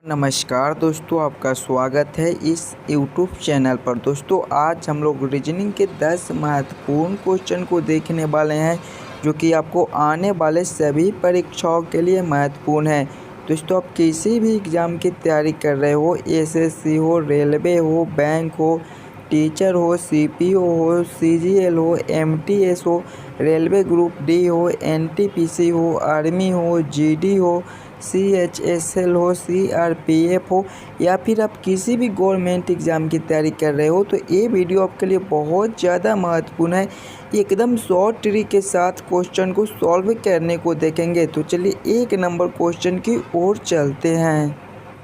नमस्कार दोस्तों, आपका स्वागत है इस YouTube चैनल पर। दोस्तों आज हम लोग रीजनिंग के 10 महत्वपूर्ण क्वेश्चन को देखने वाले हैं जो कि आपको आने वाले सभी परीक्षाओं के लिए महत्वपूर्ण है। दोस्तों आप किसी भी एग्ज़ाम की तैयारी कर रहे हो, एसएससी हो, रेलवे हो, बैंक हो, टीचर हो, सीपीओ हो, सीजीएल हो, एमटीएस हो, रेलवे ग्रुप डी हो, एनटीपीसी हो, आर्मी हो, जीडी हो, सीएचएसएल हो, सीआरपीएफ हो या फिर आप किसी भी गवर्नमेंट एग्ज़ाम की तैयारी कर रहे हो तो ये वीडियो आपके लिए बहुत ज़्यादा महत्वपूर्ण है। एकदम शॉर्ट ट्रिक के साथ क्वेश्चन को सॉल्व करने को देखेंगे। तो चलिए 1 नंबर क्वेश्चन की ओर चलते हैं।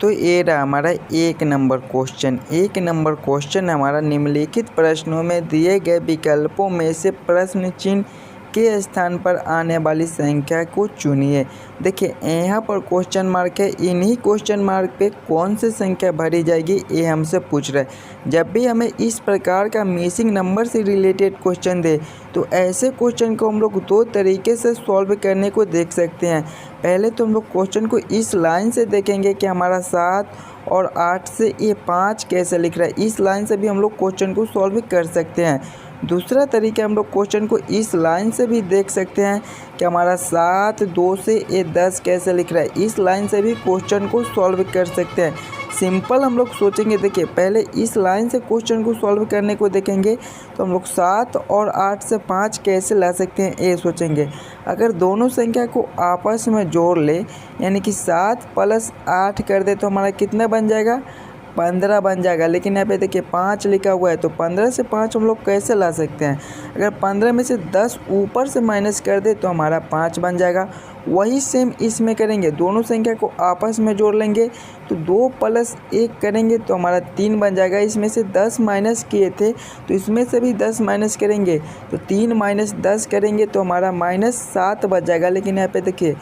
तो ये रहा हमारा 1 नंबर क्वेश्चन। 1 नंबर क्वेश्चन हमारा निम्नलिखित प्रश्नों में दिए गए विकल्पों में से प्रश्न चिन्ह के स्थान पर आने वाली संख्या को चुनिए। देखिए यहाँ पर क्वेश्चन मार्क है, इन्हीं क्वेश्चन मार्क पे कौन सी संख्या भरी जाएगी ये हमसे पूछ रहा है। जब भी हमें इस प्रकार का मिसिंग नंबर से रिलेटेड क्वेश्चन दे तो ऐसे क्वेश्चन को हम लोग 2 तरीके से सॉल्व करने को देख सकते हैं। पहले तो हम लोग क्वेश्चन को इस लाइन से देखेंगे कि हमारा 7 और 8 से ये 5 कैसे लिख रहा है। इस लाइन से भी हम लोग क्वेश्चन को सॉल्व कर सकते हैं। दूसरा तरीका हम लोग क्वेश्चन को इस लाइन से भी देख सकते हैं कि हमारा 7 2 से ये 10 कैसे लिख रहा है। इस लाइन से भी क्वेश्चन को सॉल्व कर सकते हैं। सिंपल हम लोग सोचेंगे। देखिए पहले इस लाइन से क्वेश्चन को सॉल्व करने को देखेंगे तो हम लोग 7 और 8 से 5 कैसे ला सकते हैं ये सोचेंगे। अगर दोनों संख्या को आपस में जोड़ ले यानी कि 7 + 8 कर दे तो हमारा कितना बन जाएगा, 15 बन जाएगा। लेकिन यहाँ पे देखिए 5 लिखा हुआ है तो 15 से 5 हम लोग कैसे ला सकते हैं। अगर 15 में से 10 ऊपर से माइनस कर दे तो हमारा 5 बन जाएगा। वही सेम इसमें करेंगे, दोनों संख्या को आपस में जोड़ लेंगे तो 2 + 1 करेंगे तो हमारा 3 बन जाएगा। इसमें से 10 माइनस किए थे तो इसमें से भी 10 माइनस करेंगे तो 3 - 10 करेंगे तो हमारा -7 बच जाएगा। लेकिन यहाँ पे देखिए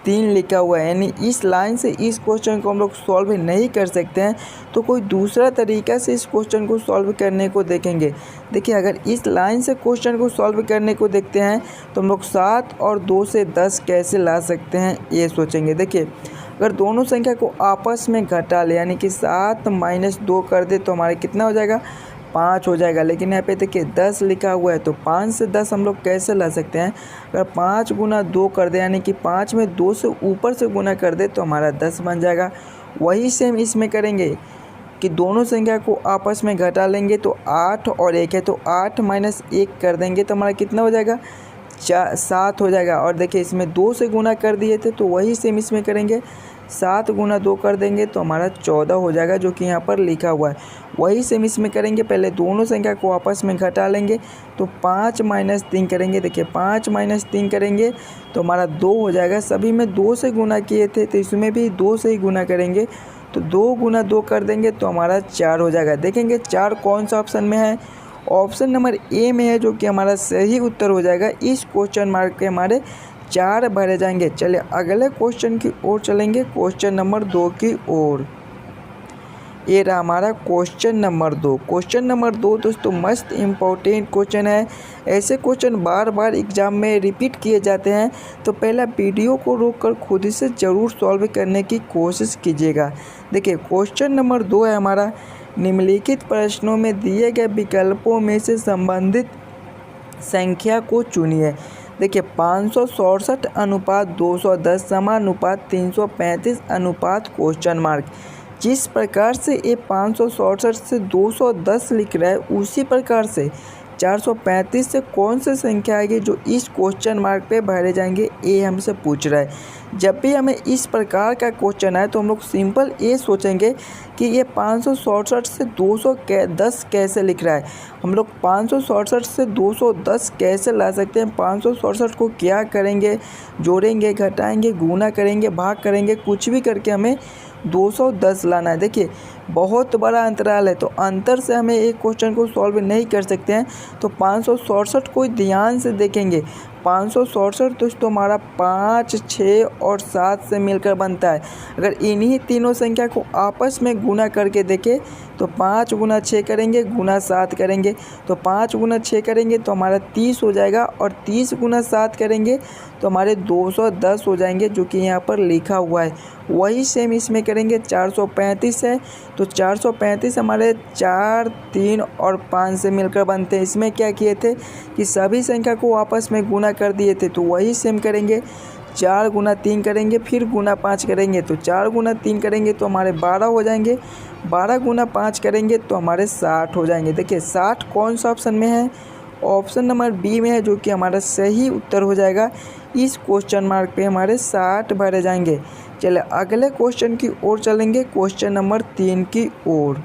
3 लिखा हुआ है यानी इस लाइन से इस क्वेश्चन को हम लोग सॉल्व नहीं कर सकते हैं। तो कोई दूसरा तरीका से इस क्वेश्चन को सॉल्व करने को देखेंगे। देखिए अगर इस लाइन से क्वेश्चन को सॉल्व करने को देखते हैं तो हम लोग 7 और 2 से 10 कैसे ला सकते हैं ये सोचेंगे। देखिए अगर दोनों संख्या को आपस में घटा ले यानी कि 7 - 2 कर दे तो हमारा कितना हो जाएगा, 5 हो जाएगा। लेकिन यहाँ पे देखिए 10 लिखा हुआ है तो 5 से 10 हम लोग कैसे ला सकते हैं। अगर 5 × 2 कर दे यानी कि 5 में 2 से ऊपर से गुना कर दे तो हमारा 10 बन जाएगा। वही सेम इसमें करेंगे कि दोनों संख्या को आपस में घटा लेंगे तो 8 और 1 है तो 8 - 1 कर देंगे तो हमारा कितना हो जाएगा, 7 हो जाएगा। और देखिए इसमें 2 से गुना कर दिए थे तो वही सेम इसमें करेंगे, 7 × 2 कर देंगे तो हमारा 14 हो जाएगा जो कि यहाँ पर लिखा हुआ है। वही सेम इसमें करेंगे, पहले दोनों संख्या को आपस में घटा लेंगे तो 5 - 3 करेंगे। देखिए 5 - 3 करेंगे तो हमारा 2 हो जाएगा। सभी में 2 से गुना किए थे तो इसमें भी 2 से ही गुना करेंगे तो 2 × 2 कर देंगे तो हमारा 4 हो जाएगा। देखेंगे 4 कौन सा ऑप्शन में है, ऑप्शन नंबर ए में है जो कि हमारा सही उत्तर हो जाएगा। इस क्वेश्चन मार्क के हमारे 4 भरे जाएंगे। चलिए अगले क्वेश्चन की ओर चलेंगे, क्वेश्चन नंबर 2 की ओर। ये रहा हमारा क्वेश्चन नंबर 2। क्वेश्चन नंबर 2 दोस्तों मस्त इम्पोर्टेंट क्वेश्चन है। ऐसे क्वेश्चन बार बार एग्जाम में रिपीट किए जाते हैं तो पहला वीडियो को रोककर खुद से ज़रूर सॉल्व करने की कोशिश कीजिएगा। देखिए क्वेश्चन नंबर 2 है हमारा, निम्नलिखित प्रश्नों में दिए गए विकल्पों में से संबंधित संख्या को चुनिए। देखिए 567 / 210 = 335 क्वेश्चन मार्क। जिस प्रकार से ये 567 से 210 लिख रहा है उसी प्रकार से 435 से कौन सी संख्या आएगी जो इस क्वेश्चन मार्क पे भरे जाएंगे ये हमसे पूछ रहा है। जब भी हमें इस प्रकार का क्वेश्चन आए तो हम लोग सिंपल ये सोचेंगे कि ये 567 से 210 कैसे लिख रहा है। हम लोग 567 से 210 कैसे ला सकते हैं। 567 को क्या करेंगे, जोड़ेंगे, घटाएंगे, गुना करेंगे, भाग करेंगे, कुछ भी करके हमें 210 लाना है। देखिए बहुत बड़ा अंतराल है तो अंतर से हमें एक क्वेश्चन को सॉल्व नहीं कर सकते हैं। तो 567 को ध्यान से देखेंगे। 567 दोस्तों हमारा 5, 6 और 7 से मिलकर बनता है। अगर इन्हीं तीनों संख्या को आपस में गुना करके देखें तो 5 × 6 करेंगे, गुना 7 करेंगे तो 5 × 6 करेंगे तो हमारा 30 हो जाएगा और 30 × 7 करेंगे तो हमारे 210 हो जाएंगे जो कि यहाँ पर लिखा हुआ है। वही सेम इसमें करेंगे। 435 है तो 435 हमारे 4, 3 और 5 से मिलकर बनते हैं। इसमें क्या किए थे कि सभी संख्या को आपस में गुना कर दिए थे, तो वही सेम करेंगे। 4 गुना 3 करेंगे, फिर गुना 5 करेंगे, तो 4 गुना 3 करेंगे तो हमारे 12 हो जाएंगे। 12 गुना 5 करेंगे तो हमारे 60 हो जाएंगे। देखिए 60 कौन सा ऑप्शन में है? ऑप्शन नंबर बी में है, जो कि हमारा सही उत्तर हो जाएगा। इस क्वेश्चन मार्क पे हमारे 60 भरे जाएंगे। चलिए अगले क्वेश्चन की ओर चलेंगे, क्वेश्चन नंबर 3 की ओर।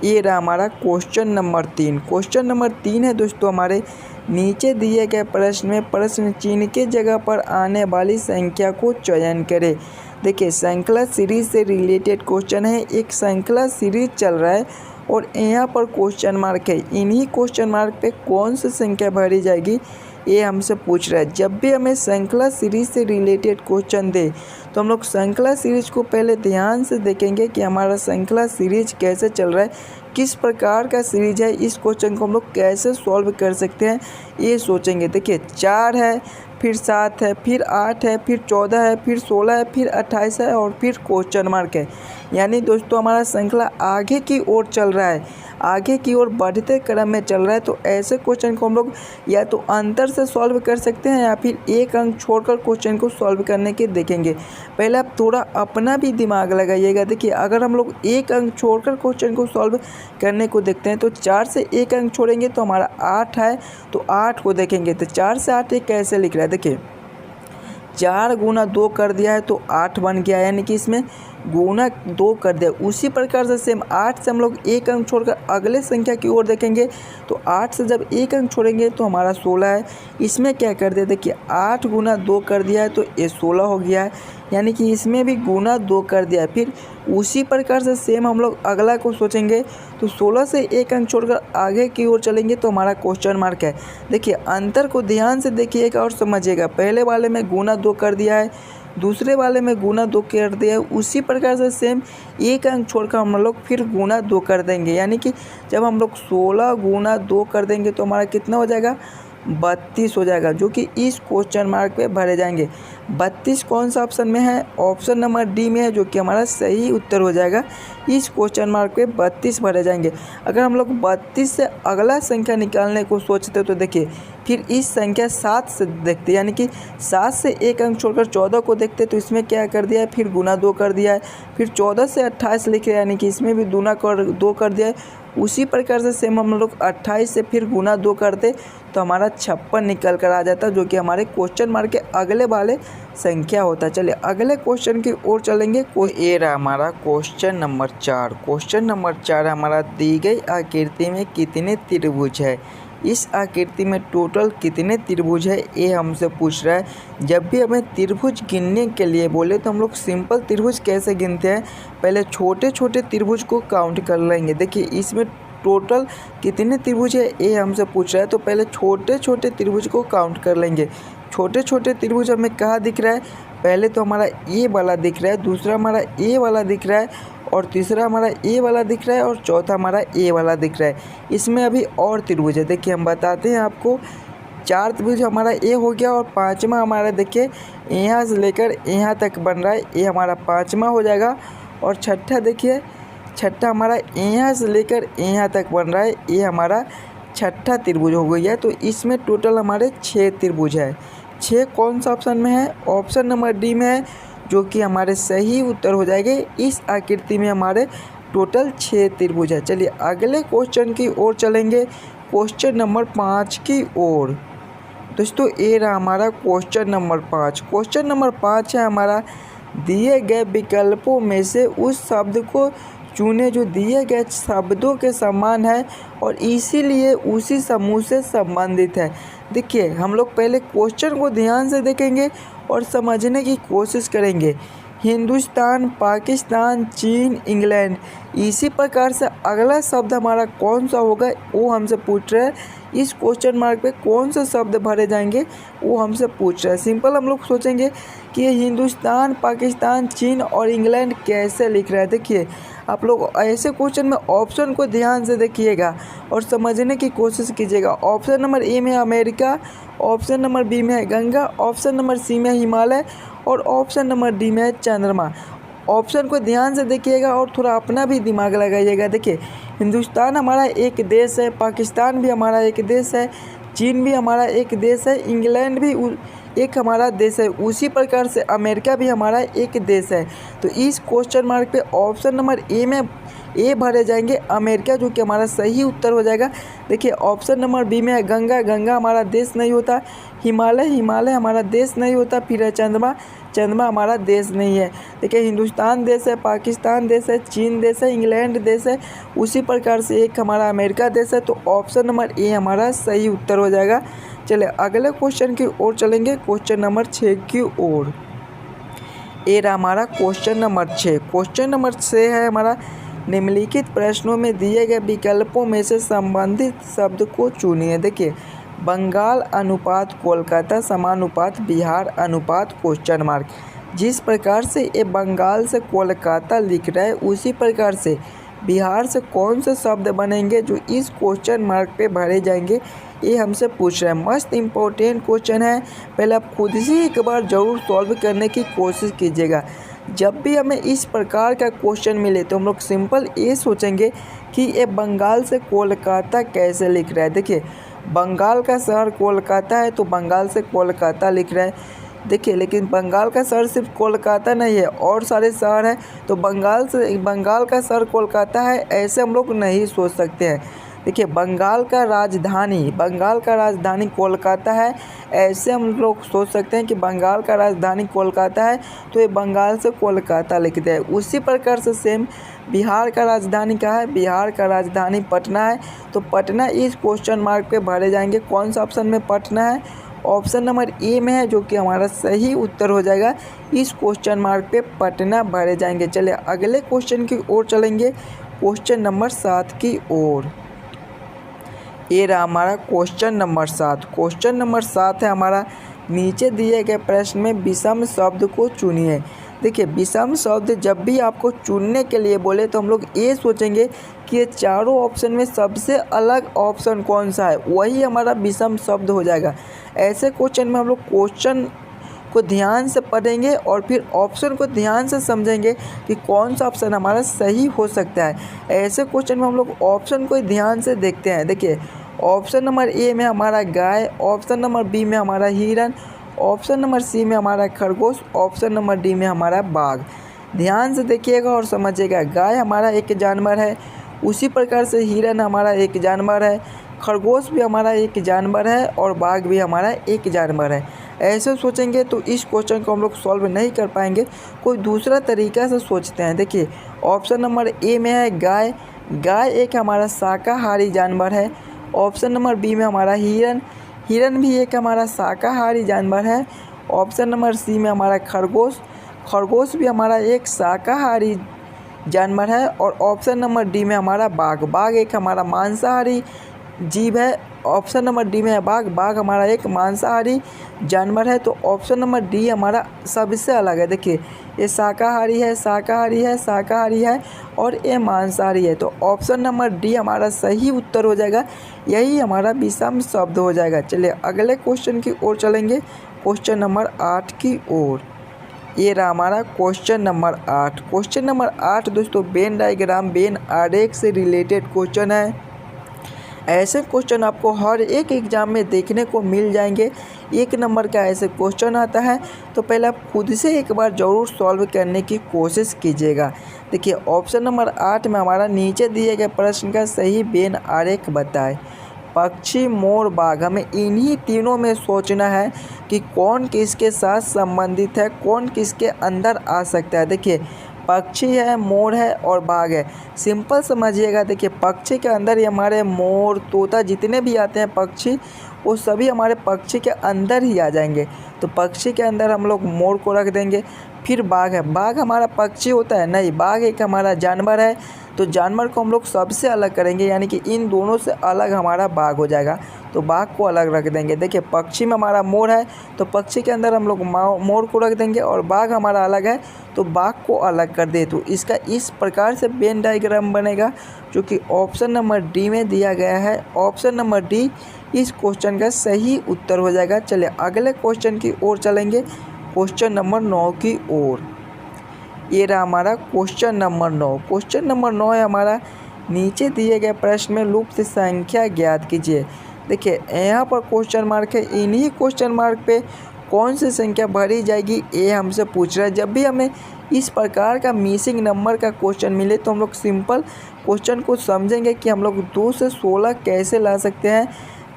ये रहा हमारा क्वेश्चन नंबर 3। क्वेश्चन नंबर 3 है दोस्तों हमारे, नीचे दिए गए प्रश्न में प्रश्न चिन्ह के जगह पर आने वाली संख्या को चयन करें। देखिए श्रृंखला सीरीज से रिलेटेड क्वेश्चन है। एक श्रृंखला सीरीज चल रहा है और यहाँ पर क्वेश्चन मार्क है। इन्हीं क्वेश्चन मार्क पे कौन सी संख्या भरी जाएगी ये हमसे पूछ रहा है। जब भी हमें श्रृंखला सीरीज से रिलेटेड क्वेश्चन दे तो हम लोग श्रृंखला सीरीज को पहले ध्यान से देखेंगे कि हमारा श्रृंखला सीरीज कैसे चल रहा है, किस प्रकार का सीरीज है, इस क्वेश्चन को हम लोग कैसे सॉल्व कर सकते हैं ये सोचेंगे। देखिए 4 है, फिर 7 है, फिर 8 है, फिर 14 है, फिर 16 है, फिर 28 है और फिर क्वेश्चन मार्क है। यानी दोस्तों हमारा श्रृंखला आगे की ओर चल रहा है, आगे की ओर बढ़ते क्रम में चल रहा है। तो ऐसे क्वेश्चन को हम लोग या तो अंतर से सॉल्व कर सकते हैं या फिर एक अंक छोड़कर क्वेश्चन को सॉल्व करने के देखेंगे। पहले आप थोड़ा अपना भी दिमाग लगाइएगा। देखिए अगर हम लोग एक अंक छोड़कर क्वेश्चन को सॉल्व करने को देखते हैं तो 4 से एक अंक छोड़ेंगे तो हमारा 8 है, तो 8 को देखेंगे तो 4 से 8 ये कैसे लिख रहा है। देखिए 4 गुना 2 कर दिया है तो 8 बन गया, यानी कि इसमें गुना 2 कर दिया। उसी प्रकार से सेम 8 से हम लोग एक अंक छोड़कर अगले संख्या की ओर देखेंगे तो 8 से जब एक अंक छोड़ेंगे तो हमारा 16 है। इसमें क्या कर दिया, देखिए 8 गुना 2 कर दिया है तो ये 16 हो गया है, यानी कि इसमें भी गुना 2 कर दिया है। फिर उसी प्रकार से सेम हम लोग अगला को सोचेंगे तो 16 से एक अंक छोड़कर आगे की ओर चलेंगे तो हमारा क्वेश्चन मार्क है। देखिए अंतर को ध्यान से देखिएगा और समझिएगा। पहले वाले में गुना 2 कर दिया है, दूसरे वाले में गुना 2 कर दिया है। उसी प्रकार से सेम एक अंक छोड़कर हम लोग फिर गुना 2 कर देंगे, यानी कि जब हम लोग 16 गुना 2 कर देंगे तो हमारा कितना हो जाएगा, 32 हो जाएगा, जो कि इस क्वेश्चन मार्क पे भरे जाएंगे। 32 कौन सा ऑप्शन में है? ऑप्शन नंबर डी में है, जो कि हमारा सही उत्तर हो जाएगा। इस क्वेश्चन मार्क पे 32 भरे जाएंगे। अगर हम लोग 32 से अगला संख्या निकालने को सोचते तो देखिए फिर इस संख्या 7 से देखते, यानी कि 7 से एक अंक छोड़कर 14 को देखते तो इसमें क्या कर दिया है, फिर गुना 2 कर दिया है। फिर 14 से 28 लिखे, यानी कि इसमें भी गुना 2 कर दिया है। उसी प्रकार से सेम हम लोग 28 से फिर गुना 2 करते तो हमारा 56 निकल कर आ जाता, जो कि हमारे क्वेश्चन मार्क के अगले वाले संख्या होता। चलिए अगले क्वेश्चन की ओर चलेंगे। ये रहा हमारा क्वेश्चन नंबर 4। क्वेश्चन नंबर 4 हमारा, दी गई आकृति में कितने त्रिभुज है? इस आकृति में टोटल कितने त्रिभुज है ये हमसे पूछ रहा है। जब भी हमें त्रिभुज गिनने के लिए बोले तो हम लोग सिंपल त्रिभुज कैसे गिनते हैं, पहले छोटे छोटे त्रिभुज को काउंट कर लेंगे। देखिए इसमें टोटल कितने त्रिभुज है ये हमसे पूछ रहा है, तो पहले छोटे छोटे त्रिभुज को काउंट कर लेंगे। छोटे छोटे त्रिभुज हमें कहाँ दिख रहा है, पहले तो हमारा ए वाला दिख रहा है, दूसरा हमारा ए वाला दिख रहा है, और तीसरा हमारा ए वाला दिख रहा है, और चौथा हमारा ए वाला दिख रहा है। इसमें अभी और त्रिभुज है, देखिए हम बताते हैं आपको। 4 त्रिभुज हमारा ए हो गया, और 5वां हमारा देखिए यहाँ से लेकर यहाँ तक बन रहा है, ये हमारा 5वां हो जाएगा। और छठा देखिए, छठा हमारा यहाँ से लेकर यहाँ तक बन रहा है, ये हमारा छठा त्रिभुज हो गया है। तो इसमें टोटल हमारे 6 त्रिभुज है। 6 कौन सा ऑप्शन में है? ऑप्शन नंबर डी में है, जो कि हमारे सही उत्तर हो जाएंगे। इस आकृति में हमारे टोटल 6 त्रिभुज है। चलिए अगले क्वेश्चन की ओर चलेंगे, क्वेश्चन नंबर 5 की ओर। दोस्तों ये रहा हमारा क्वेश्चन नंबर 5। क्वेश्चन नंबर 5 है हमारा, दिए गए विकल्पों में से उस शब्द को चुने जो दिए गए शब्दों के समान है और इसीलिए उसी समूह से संबंधित है। देखिए हम लोग पहले क्वेश्चन को ध्यान से देखेंगे और समझने की कोशिश करेंगे। हिंदुस्तान, पाकिस्तान, चीन, इंग्लैंड, इसी प्रकार से अगला शब्द हमारा कौन सा होगा वो हमसे पूछ रहे हैं। इस क्वेश्चन मार्क पे कौन से शब्द भरे जाएंगे वो हमसे पूछ रहे हैं। सिंपल हम लोग सोचेंगे कि ये हिंदुस्तान, पाकिस्तान, चीन और इंग्लैंड कैसे लिख रहा है। देखिए आप लोग ऐसे क्वेश्चन में ऑप्शन को ध्यान से देखिएगा और समझने की कोशिश कीजिएगा। ऑप्शन नंबर ए में अमेरिका, ऑप्शन नंबर बी में है गंगा, ऑप्शन नंबर सी में हिमालय और ऑप्शन नंबर डी में है चंद्रमा। ऑप्शन को ध्यान से देखिएगा और थोड़ा अपना भी दिमाग लगाइएगा। देखिए, हिंदुस्तान हमारा एक देश है, पाकिस्तान भी हमारा एक देश है, चीन भी हमारा एक देश है, इंग्लैंड भी एक हमारा देश है, उसी प्रकार से अमेरिका भी हमारा एक देश है। तो इस क्वेश्चन मार्क पे ऑप्शन नंबर ए में ए भरे जाएंगे अमेरिका, जो कि हमारा सही उत्तर हो जाएगा। देखिए, ऑप्शन नंबर बी में है गंगा, गंगा हमारा देश नहीं होता। हिमालय, हिमालय हमारा देश नहीं होता। फिर है चंद्रमा, चंद्रमा हमारा देश नहीं है। देखिए, हिंदुस्तान देश है, पाकिस्तान देश है, चीन देश है, इंग्लैंड देश है, उसी प्रकार से एक हमारा अमेरिका देश है। तो ऑप्शन नंबर ए हमारा सही उत्तर हो जाएगा। चलिए अगले क्वेश्चन की ओर चलेंगे, क्वेश्चन नंबर 6 की ओर। ये रहा हमारा क्वेश्चन नंबर 6। क्वेश्चन नंबर 6 है हमारा, निम्नलिखित प्रश्नों में दिए गए विकल्पों में से संबंधित शब्द को चुनिए। देखिए, बंगाल अनुपात कोलकाता समानुपात बिहार अनुपात क्वेश्चन मार्क। जिस प्रकार से ये बंगाल से कोलकाता लिख रहा है, उसी प्रकार से बिहार से कौन से शब्द बनेंगे जो इस क्वेश्चन मार्क पे भरे जाएंगे, ये हमसे पूछ रहे हैं। मस्त इम्पोर्टेंट क्वेश्चन है, पहले आप खुद से एक बार ज़रूर सॉल्व करने की कोशिश कीजिएगा। जब भी हमें इस प्रकार का क्वेश्चन मिले तो हम लोग सिंपल ये सोचेंगे कि ये बंगाल से कोलकाता कैसे लिख रहा है। देखिए, बंगाल का शहर कोलकाता है, तो बंगाल से कोलकाता लिख रहा है। देखिए, लेकिन बंगाल का शहर सिर्फ कोलकाता नहीं है, और सारे शहर हैं, तो बंगाल का शहर कोलकाता है, ऐसे हम लोग नहीं सोच सकते हैं। देखिए, बंगाल का राजधानी कोलकाता है, ऐसे हम लोग सोच सकते हैं कि बंगाल का राजधानी कोलकाता है, तो ये बंगाल से कोलकाता लिख दे। उसी प्रकार से सेम बिहार का राजधानी क्या है, बिहार का राजधानी पटना है, तो पटना इस क्वेश्चन मार्क पे भरे जाएंगे। कौन सा ऑप्शन में पटना है, ऑप्शन नंबर ए में है, जो कि हमारा सही उत्तर हो जाएगा। इस क्वेश्चन मार्क पे पटना भरे जाएंगे। चलिए अगले क्वेश्चन की ओर चलेंगे, क्वेश्चन नंबर 7 की ओर। ये रहा हमारा क्वेश्चन नंबर 7। क्वेश्चन नंबर 7 है हमारा, नीचे दिए गए प्रश्न में विषम शब्द को चुनिए। देखिए, विषम शब्द जब भी आपको चुनने के लिए बोले तो हम लोग ये सोचेंगे कि ये चारों ऑप्शन में सबसे अलग ऑप्शन कौन सा है, वही हमारा विषम शब्द हो जाएगा। ऐसे क्वेश्चन में हम लोग क्वेश्चन को ध्यान से पढ़ेंगे और फिर ऑप्शन को ध्यान से समझेंगे कि कौन सा ऑप्शन हमारा सही हो सकता है। ऐसे क्वेश्चन में हम लोग ऑप्शन को ध्यान से देखते हैं। देखिए, ऑप्शन नंबर ए में हमारा गाय, ऑप्शन नंबर बी में हमारा हिरन, ऑप्शन नंबर सी में हमारा खरगोश, ऑप्शन नंबर डी में हमारा बाघ। ध्यान से देखिएगा और समझिएगा। गाय हमारा एक जानवर है, उसी प्रकार से हिरन हमारा एक जानवर है, खरगोश भी हमारा एक जानवर है, और बाघ भी हमारा एक जानवर है। ऐसे सोचेंगे तो इस क्वेश्चन को हम लोग सॉल्व नहीं कर पाएंगे। कोई दूसरा तरीका से सोचते हैं। देखिए, ऑप्शन नंबर ए में है गाय, गाय एक हमारा शाकाहारी जानवर है। ऑप्शन नंबर बी में हमारा हिरन, हिरन भी एक हमारा शाकाहारी जानवर है। ऑप्शन नंबर सी में हमारा खरगोश, खरगोश भी हमारा एक शाकाहारी जानवर है। और ऑप्शन नंबर डी में हमारा बाघ, बाघ एक हमारा मांसाहारी जीव है। ऑप्शन नंबर डी में है बाघ, बाघ हमारा एक मांसाहारी जानवर है। तो ऑप्शन नंबर डी हमारा सबसे अलग है। देखिए, ये शाकाहारी है, शाकाहारी है, शाकाहारी है, और ये मांसाहारी है। तो ऑप्शन नंबर डी हमारा सही उत्तर हो जाएगा। यही हमारा विषम शब्द हो जाएगा। चलिए अगले क्वेश्चन की ओर चलेंगे, क्वेश्चन नंबर 8 की ओर। ये रहा हमारा क्वेश्चन नंबर 8। क्वेश्चन नंबर 8 दोस्तों वेन डायग्राम, वेन आरेख से रिलेटेड क्वेश्चन है। ऐसे क्वेश्चन आपको हर एक एग्ज़ाम में देखने को मिल जाएंगे। 1 नंबर का ऐसे क्वेश्चन आता है, तो पहले आप खुद से एक बार ज़रूर सॉल्व करने की कोशिश कीजिएगा। देखिए, ऑप्शन नंबर 8 में हमारा नीचे दिए गए प्रश्न का सही वेन आरेख बताएं। पक्षी, मोर, बाघ, हमें इन्हीं तीनों में सोचना है कि कौन किसके साथ संबंधित है, कौन किसके अंदर आ सकता है। देखिए, पक्षी है, मोर है और बाघ है। सिंपल समझिएगा। देखिए, पक्षी के अंदर ही हमारे मोर, तोता, जितने भी आते हैं पक्षी, वो सभी हमारे पक्षी के अंदर ही आ जाएंगे। तो पक्षी के अंदर हम लोग मोर को रख देंगे। फिर बाघ है, बाघ हमारा पक्षी होता है नहीं, बाघ एक हमारा जानवर है। तो जानवर को हम लोग सबसे अलग करेंगे, यानी कि इन दोनों से अलग हमारा बाघ हो जाएगा। तो बाघ को अलग रख देंगे। देखिए, पक्षी में हमारा मोर है, तो पक्षी के अंदर हम लोग मोर को रख देंगे, और बाघ हमारा अलग है तो बाघ को अलग कर दे। तो इसका इस प्रकार से वेन डायग्राम बनेगा, जो कि ऑप्शन नंबर डी में दिया गया है। ऑप्शन नंबर डी इस क्वेश्चन का सही उत्तर हो जाएगा। चलिए अगले क्वेश्चन की ओर चलेंगे, क्वेश्चन नंबर 9 की ओर। ये रहा हमारा क्वेश्चन नंबर 9। क्वेश्चन नंबर 9 है हमारा, नीचे दिए गए प्रश्न में लुप्त संख्या ज्ञात कीजिए। देखिए यहाँ पर क्वेश्चन मार्क है, इन्हीं क्वेश्चन मार्क पे कौन सी संख्या भरी जाएगी ये हमसे पूछ रहा है। जब भी हमें इस प्रकार का मिसिंग नंबर का क्वेश्चन मिले तो हम लोग सिंपल क्वेश्चन को समझेंगे कि हम लोग 2 से 16 कैसे ला सकते हैं,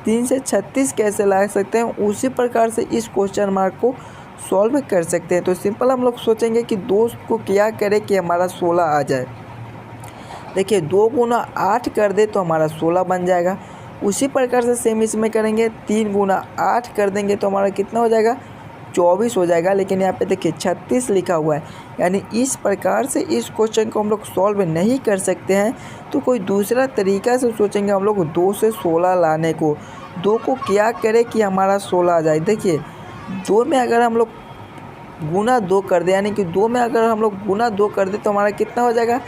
3 से 36 कैसे ला सकते हैं, उसी प्रकार से इस क्वेश्चन मार्क को सॉल्व कर सकते हैं। तो सिंपल हम लोग सोचेंगे कि 2 को क्या करें कि हमारा 16 आ जाए। देखिए 2 गुना 8 कर दे तो हमारा 16 बन जाएगा। उसी प्रकार से सेम इसमें करेंगे, 3 गुना 8 कर देंगे तो हमारा कितना हो जाएगा, 24 हो जाएगा। लेकिन यहाँ पे देखिए 36 लिखा हुआ है, यानी इस प्रकार से इस क्वेश्चन को हम लोग सॉल्व नहीं कर सकते हैं। तो कोई दूसरा तरीका से सोचेंगे हम लोग 2 से 16 लाने को। 2 को क्या करें कि हमारा 16 आ जाए। देखिए 2 में अगर हम लोग गुना 2 कर दे, यानी कि 2 में अगर हम लोग गुना 2 कर दे तो हमारा कितना हो जाएगा,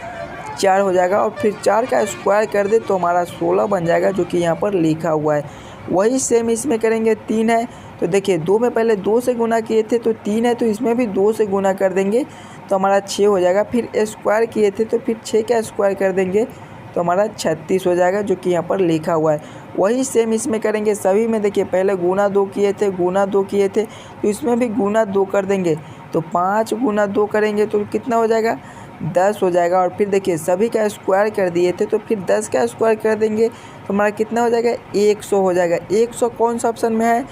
4 हो जाएगा। और फिर 4 का स्क्वायर कर दे तो हमारा 16 बन जाएगा, जो कि यहाँ पर लिखा हुआ है। वही सेम इसमें करेंगे, 3 है तो देखिए 2 में पहले 2 से गुना किए थे तो 3 है, तो इसमें भी 2 से गुना कर देंगे तो हमारा 6 हो जाएगा। फिर स्क्वायर किए थे तो फिर 6 का स्क्वायर कर देंगे तो हमारा 36 हो जाएगा, जो कि यहाँ पर लिखा हुआ है। वही सेम इसमें करेंगे सभी में। देखिए पहले गुना 2 किए थे, गुना 2 किए थे तो इसमें भी गुना 2 कर देंगे तो 5 गुना 2 करेंगे तो कितना हो जाएगा, 10 हो जाएगा। और फिर देखिए सभी का स्क्वायर कर दिए थे तो फिर 10 का स्क्वायर कर देंगे तो हमारा कितना हो जाएगा, 100 हो जाएगा। 100 कौन सा ऑप्शन में है,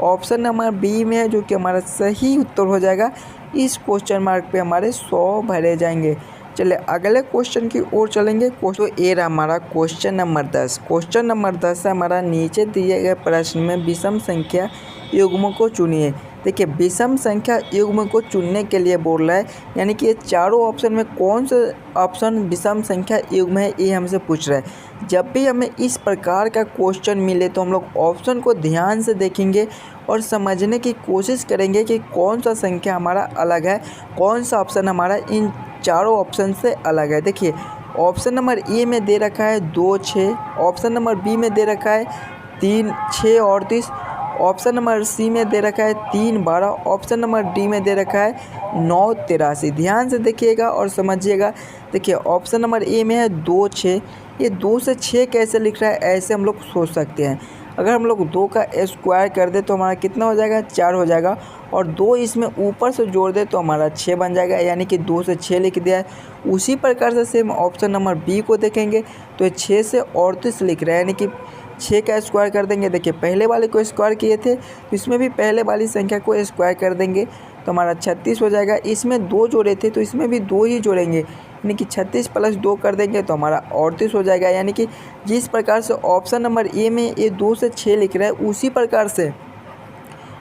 ऑप्शन नंबर बी में है, जो कि हमारा सही उत्तर हो जाएगा। इस क्वेश्चन मार्क पे हमारे 100 भरे जाएंगे। चलिए अगले क्वेश्चन की ओर चलेंगे। तो ये रहा हमारा क्वेश्चन नंबर 10। क्वेश्चन नंबर 10 है हमारा, नीचे दिए गए प्रश्न में विषम संख्या युग्म को चुनिए। देखिए विषम संख्या युग्म को चुनने के लिए बोल रहा है, यानी कि ये चारों ऑप्शन में कौन सा ऑप्शन विषम संख्या युग्म है ये हमसे पूछ रहा है। जब भी हमें इस प्रकार का क्वेश्चन मिले तो हम लोग ऑप्शन को ध्यान से देखेंगे और समझने की कोशिश करेंगे कि कौन सा संख्या हमारा अलग है, कौन सा ऑप्शन हमारा इन चारों ऑप्शन से अलग है। देखिए ऑप्शन नंबर ए में दे रखा है 2 6, ऑप्शन नंबर बी में दे रखा है 3 6 38, ऑप्शन नंबर सी में दे रखा है 3 12, ऑप्शन नंबर डी में दे रखा है 9 83। ध्यान से देखिएगा और समझिएगा। देखिए ऑप्शन नंबर ए में है 2 6, ये 2 से 6 कैसे लिख रहा है, ऐसे हम लोग सोच सकते हैं। अगर हम लोग 2 का स्क्वायर कर दे तो हमारा कितना हो जाएगा, 4 हो जाएगा। और 2 इसमें ऊपर से जोड़ दे तो हमारा 6 बन जाएगा, यानी कि 2 से 6 लिख दिया है। उसी प्रकार से सेम ऑप्शन नंबर बी को देखेंगे तो 6 से 38 लिख रहा है, यानी कि 6 का स्क्वायर कर देंगे। देखिए पहले वाले को स्क्वायर किए थे तो इसमें भी पहले वाली संख्या को स्क्वायर कर देंगे तो हमारा 36 हो जाएगा। इसमें 2 जोड़े थे तो इसमें भी 2 ही जोड़ेंगे, यानी कि 36 प्लस 2 कर देंगे तो हमारा 38 हो जाएगा। यानी कि जिस प्रकार से ऑप्शन नंबर ए में ये 2 से 6 लिख रहा है, उसी प्रकार से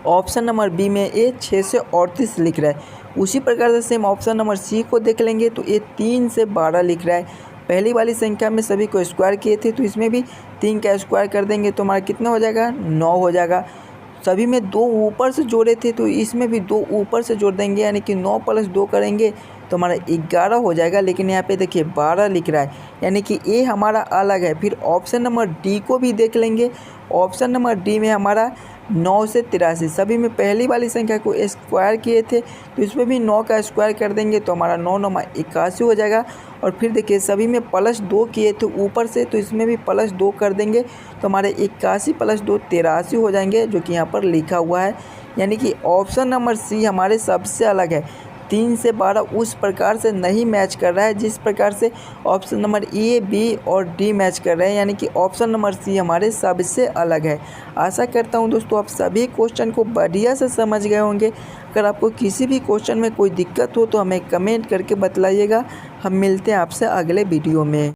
ऑप्शन नंबर बी में ये 6 से 38 लिख रहा है। उसी प्रकार से सेम ऑप्शन नंबर सी को देख लेंगे तो ये 3 से 12 लिख रहा है। पहली वाली संख्या में सभी को स्क्वायर किए थे तो इसमें भी 3 का स्क्वायर कर देंगे तो हमारा कितना हो जाएगा, 9 हो जाएगा। सभी में 2 ऊपर से जोड़े थे तो इसमें भी 2 ऊपर से जोड़ देंगे, यानी कि 9 प्लस 2 करेंगे तो हमारा 11 हो जाएगा। लेकिन यहाँ पे देखिए 12 लिख रहा है, यानी कि ये हमारा अलग है। फिर ऑप्शन नंबर डी को भी देख लेंगे। ऑप्शन नंबर डी में हमारा 9 से 83, सभी में पहली वाली संख्या को स्क्वायर किए थे तो इसमें भी 9 का स्क्वायर कर देंगे तो हमारा 9 9 81 हो जाएगा। और फिर देखिए सभी में प्लस 2 किए थे ऊपर से तो इसमें भी प्लस 2 कर देंगे तो हमारे 81 प्लस 2 83 हो जाएंगे, जो कि यहाँ पर लिखा हुआ है। यानी कि ऑप्शन नंबर सी हमारे सबसे अलग है। 3 से 12 उस प्रकार से नहीं मैच कर रहा है जिस प्रकार से ऑप्शन नंबर ए बी और डी मैच कर रहे हैं, यानी कि ऑप्शन नंबर सी हमारे सबसे अलग है। आशा करता हूं दोस्तों आप सभी क्वेश्चन को बढ़िया से समझ गए होंगे। अगर आपको किसी भी क्वेश्चन में कोई दिक्कत हो तो हमें कमेंट करके बतलाइएगा। हम मिलते हैं आपसे अगले वीडियो में।